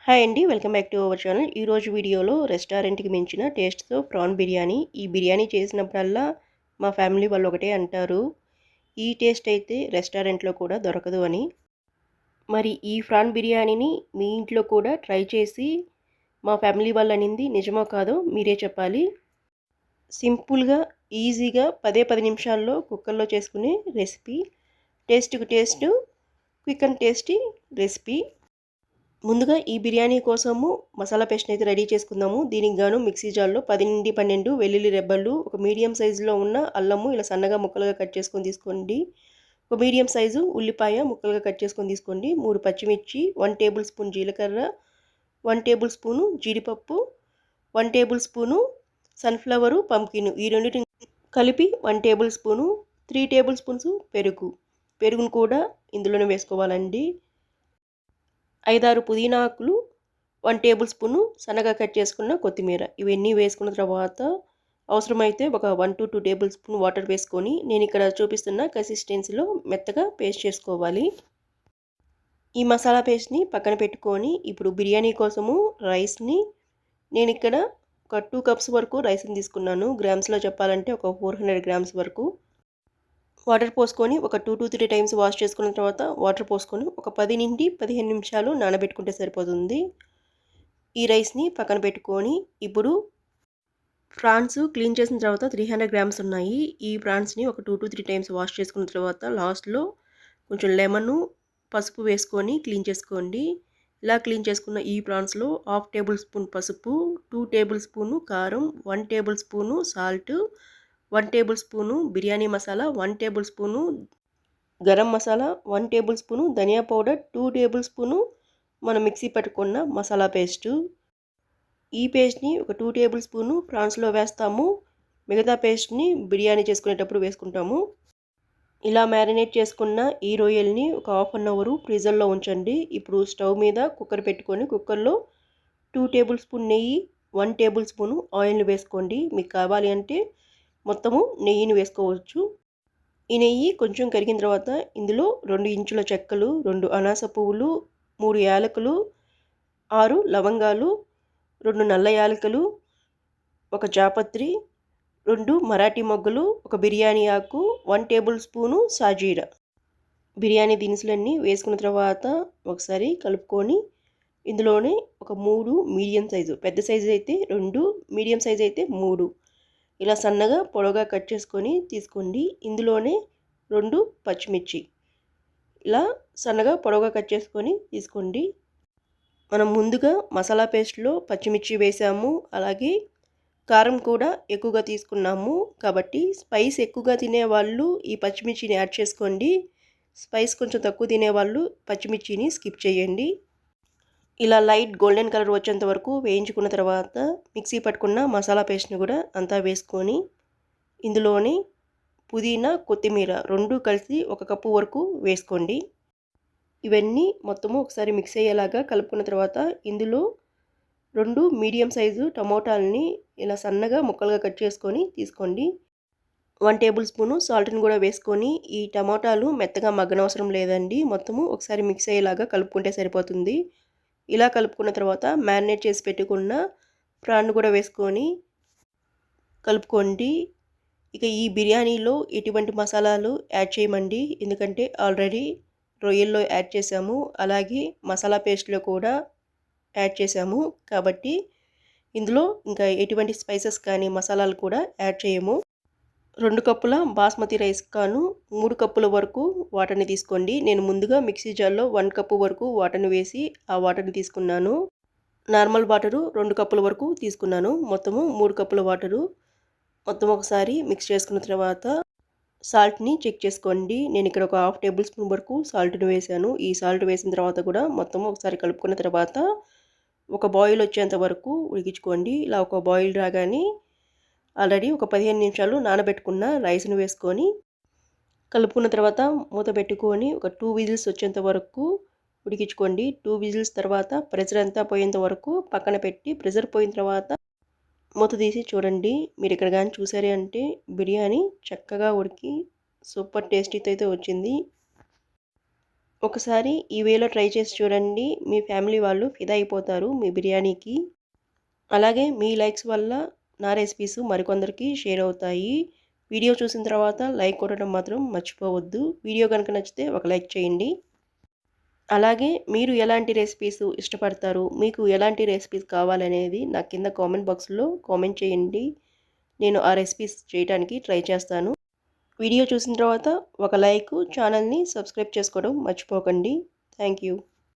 Hi అండి, welcome back to our channel. ఈరోజు వీడియోలో రెస్టారెంట్కి మించిన టేస్ట్తో ప్రాన్ బిర్యానీ. ఈ బిర్యానీ చేసినప్పుడల్లా మా ఫ్యామిలీ వాళ్ళు ఒకటే అంటారు, ఈ టేస్ట్ అయితే రెస్టారెంట్లో కూడా దొరకదు అని. మరి ఈ ప్రాన్ బిర్యానీని మీ ఇంట్లో కూడా ట్రై చేసి మా ఫ్యామిలీ వాళ్ళు అనింది నిజమో కాదో మీరే చెప్పాలి. సింపుల్గా, ఈజీగా 10 నిమిషాల్లో కుక్కర్లో చేసుకునే రెసిపీ. టేస్ట్కి taste, quick and tasty recipe. ముందుగా ఈ బిర్యానీ కోసము మసాలా పేస్ట్ని అయితే రెడీ చేసుకుందాము. దీనికి గాను మిక్సీ జార్లో 10 నుండి 12 వెల్లుల్లి రెబ్బలు, ఒక మీడియం సైజులో ఉన్న అల్లము ఇలా సన్నగా ముక్కలుగా కట్ చేసుకొని తీసుకోండి. ఒక మీడియం సైజు ఉల్లిపాయ ముక్కలుగా కట్ చేసుకొని తీసుకోండి. 3 పచ్చిమిర్చి, 1 టేబుల్ స్పూన్ జీలకర్ర, 1 టేబుల్ స్పూను జీడిపప్పు, 1 టేబుల్ స్పూను సన్ఫ్లవరు, పంకిన్, ఈ రెండింటిని కలిపి 1 టేబుల్ స్పూను, 3 టేబుల్ స్పూన్స్ పెరుగును కూడా ఇందులోనే వేసుకోవాలండి. 5-6 పుదీనా ఆకులు, 1 టేబుల్ స్పూను సన్నగా కట్ చేసుకున్న కొత్తిమీర, ఇవన్నీ వేసుకున్న తర్వాత అవసరమైతే ఒక 1 to 2 టేబుల్ స్పూన్ వాటర్ వేసుకొని నేను ఇక్కడ చూపిస్తున్న కన్సిస్టెన్సీలో మెత్తగా పేస్ట్ చేసుకోవాలి. ఈ మసాలా పేస్ట్ని పక్కన పెట్టుకొని ఇప్పుడు బిర్యానీ కోసము రైస్ని నేను ఇక్కడ ఒక 2 కప్స్ వరకు రైస్ని తీసుకున్నాను. గ్రామ్స్లో చెప్పాలంటే ఒక 400 గ్రామ్స్ వరకు. వాటర్ పోసుకొని ఒక 2 to 3 టైమ్స్ వాష్ చేసుకున్న తర్వాత వాటర్ పోసుకొని ఒక 10 నుండి 15 నిమిషాలు నానబెట్టుకుంటే సరిపోతుంది. ఈ రైస్ని పక్కన పెట్టుకొని ఇప్పుడు ప్రాన్స్ క్లీన్ చేసిన తర్వాత 300 గ్రామ్స్ ఉన్నాయి. ఈ ప్రాన్స్ని ఒక 2 to 3 టైమ్స్ వాష్ చేసుకున్న తర్వాత లాస్ట్లో కొంచెం లెమను, పసుపు వేసుకొని క్లీన్ చేసుకోండి. ఇలా క్లీన్ చేసుకున్న ఈ ప్రాన్స్లో 1/2 టేబుల్ స్పూన్ పసుపు, 2 టేబుల్ స్పూను కారం, 1 tablespoon salt, 1 tablespoon biryani masala, 1 tablespoon garam masala, 1 tablespoon dhaniya powder, 2 tablespoon మనం మిక్సీ పట్టుకున్న మసాలా పేస్టు. ఈ పేస్ట్ని ఒక 2 టేబుల్ స్పూను ప్రాన్స్లో వేస్తాము. మిగతా పేస్ట్ని బిర్యానీ చేసుకునేటప్పుడు వేసుకుంటాము. ఇలా మ్యారినేట్ చేసుకున్న ఈ రొయ్యల్ని ఒక 1/2 అవర్ ఫ్రీజర్లో ఉంచండి. ఇప్పుడు స్టవ్ మీద కుక్కర్ పెట్టుకొని కుక్కర్లో 2 టేబుల్ స్పూన్ నెయ్యి, 1 టేబుల్ స్పూను ఆయిల్ని వేసుకోండి. మీకు కావాలి అంటే మొత్తము నెయ్యిని వేసుకోవచ్చు. ఈ నెయ్యి కొంచెం కరిగిన తర్వాత ఇందులో 2 ఇంచుల చెక్కలు, 2 అనాస పువ్వులు, 3 యాలకులు, 6 లవంగాలు, 2 నల్ల యాలకులు, ఒక జాపత్రి, 2 మరాఠీ మొగ్గలు, ఒక బిర్యానీ ఆకు, 1 టేబుల్ స్పూను సాజీరా. బిర్యానీ దినుసులన్నీ వేసుకున్న తర్వాత ఒకసారి కలుపుకొని ఇందులోనే ఒక 3 మీడియం సైజు, పెద్ద సైజు అయితే 2, మీడియం సైజు అయితే 3 ఇలా సన్నగా పొడవుగా కట్ చేసుకొని తీసుకోండి. ఇందులోనే 2 పచ్చిమిర్చి ఇలా సన్నగా పొడవుగా కట్ చేసుకొని తీసుకోండి. మనం ముందుగా మసాలా పేస్ట్లో పచ్చిమిర్చి వేసాము, అలాగే కారం కూడా ఎక్కువగా తీసుకున్నాము. కాబట్టి స్పైస్ ఎక్కువగా తినేవాళ్ళు ఈ పచ్చిమిర్చిని యాడ్ చేసుకోండి. స్పైస్ కొంచెం తక్కువ తినేవాళ్ళు పచ్చిమిర్చిని స్కిప్ చేయండి. ఇలా లైట్ గోల్డెన్ కలర్ వచ్చేంత వరకు వేయించుకున్న తర్వాత మిక్సీ పట్టుకున్న మసాలా పేస్ట్ని కూడా అంతా వేసుకొని ఇందులోని పుదీనా, కొత్తిమీర 2 కలిసి 1 కప్పు వరకు వేసుకోండి. ఇవన్నీ మొత్తము ఒకసారి మిక్స్ అయ్యేలాగా కలుపుకున్న తర్వాత ఇందులో 2 మీడియం సైజు టమోటాలని ఇలా సన్నగా ముక్కలుగా కట్ చేసుకొని తీసుకోండి. 1 టేబుల్ స్పూను సాల్ట్ని కూడా వేసుకొని ఈ టమోటాలు మెత్తగా మగ్గనవసరం లేదండి. మొత్తము ఒకసారి మిక్స్ అయ్యేలాగా కలుపుకుంటే సరిపోతుంది. ఇలా కలుపుకున్న తర్వాత మ్యారినేట్ చేసి పెట్టుకున్న ప్రాన్ కూడా వేసుకొని కలుపుకోండి. ఇక ఈ బిర్యానీలో ఎటువంటి మసాలాలు యాడ్ చేయమండి, ఎందుకంటే ఆల్రెడీ రొయ్యల్లో యాడ్ చేసాము, అలాగే మసాలా పేస్ట్లో కూడా యాడ్ చేసాము. కాబట్టి ఇందులో ఇంకా ఎటువంటి స్పైసెస్ కానీ మసాలాలు కూడా యాడ్ చేయము. 2 కప్పుల బాస్మతి రైస్ కాను 3 కప్పుల వరకు వాటర్ని తీసుకోండి. నేను ముందుగా మిక్సీ జార్లో 1 కప్పు వరకు వాటర్ని వేసి ఆ వాటర్ని తీసుకున్నాను. నార్మల్ వాటరు 2 కప్పుల వరకు తీసుకున్నాను. మొత్తము 3 కప్పుల వాటరు. మొత్తం ఒకసారి మిక్స్ చేసుకున్న తర్వాత సాల్ట్ని చెక్ చేసుకోండి. నేను ఇక్కడ ఒక 1/2 టేబుల్ స్పూన్ వరకు సాల్ట్ని వేసాను. ఈ సాల్ట్ వేసిన తర్వాత కూడా మొత్తం ఒకసారి కలుపుకున్న తర్వాత ఒక బాయిల్ వచ్చేంత వరకు ఉడికించుకోండి. ఇలా ఒక బాయిల్ రాగానే ఆల్రెడీ ఒక 15 నిమిషాలు నానబెట్టుకున్న రైస్ను వేసుకొని కలుపుకున్న తర్వాత మూత పెట్టుకొని ఒక 2 విజిల్స్ వచ్చేంత వరకు ఉడికించుకోండి. 2 విజిల్స్ తర్వాత ప్రెషర్ అంతా పోయేంత వరకు పక్కన పెట్టి ప్రెషర్ పోయిన తర్వాత మూత తీసి చూడండి. మీరు ఇక్కడ కానీ చూసారే అంటే బిర్యానీ చక్కగా ఉడికి సూపర్ టేస్టీతో అయితే వచ్చింది. ఒకసారి ఈ వేలో ట్రై చేసి చూడండి. మీ ఫ్యామిలీ వాళ్ళు ఫిదా అయిపోతారు మీ బిర్యానీకి. అలాగే మీ లైక్స్ వల్ల నా రెసిపీస్ మరికొందరికి షేర్ అవుతాయి. వీడియో చూసిన తర్వాత లైక్ కొట్టడం మాత్రం మర్చిపోవద్దు. వీడియో కనుక నచ్చితే ఒక లైక్ చేయండి. అలాగే మీరు ఎలాంటి రెసిపీస్ ఇష్టపడతారు, మీకు ఎలాంటి రెసిపీస్ కావాలనేది నా కింద కామెంట్ బాక్స్లో కామెంట్ చేయండి. నేను ఆ రెసిపీస్ చేయడానికి ట్రై చేస్తాను. వీడియో చూసిన తర్వాత ఒక లైక్, ఛానల్ని సబ్స్క్రైబ్ చేసుకోవడం మర్చిపోకండి. Thank you.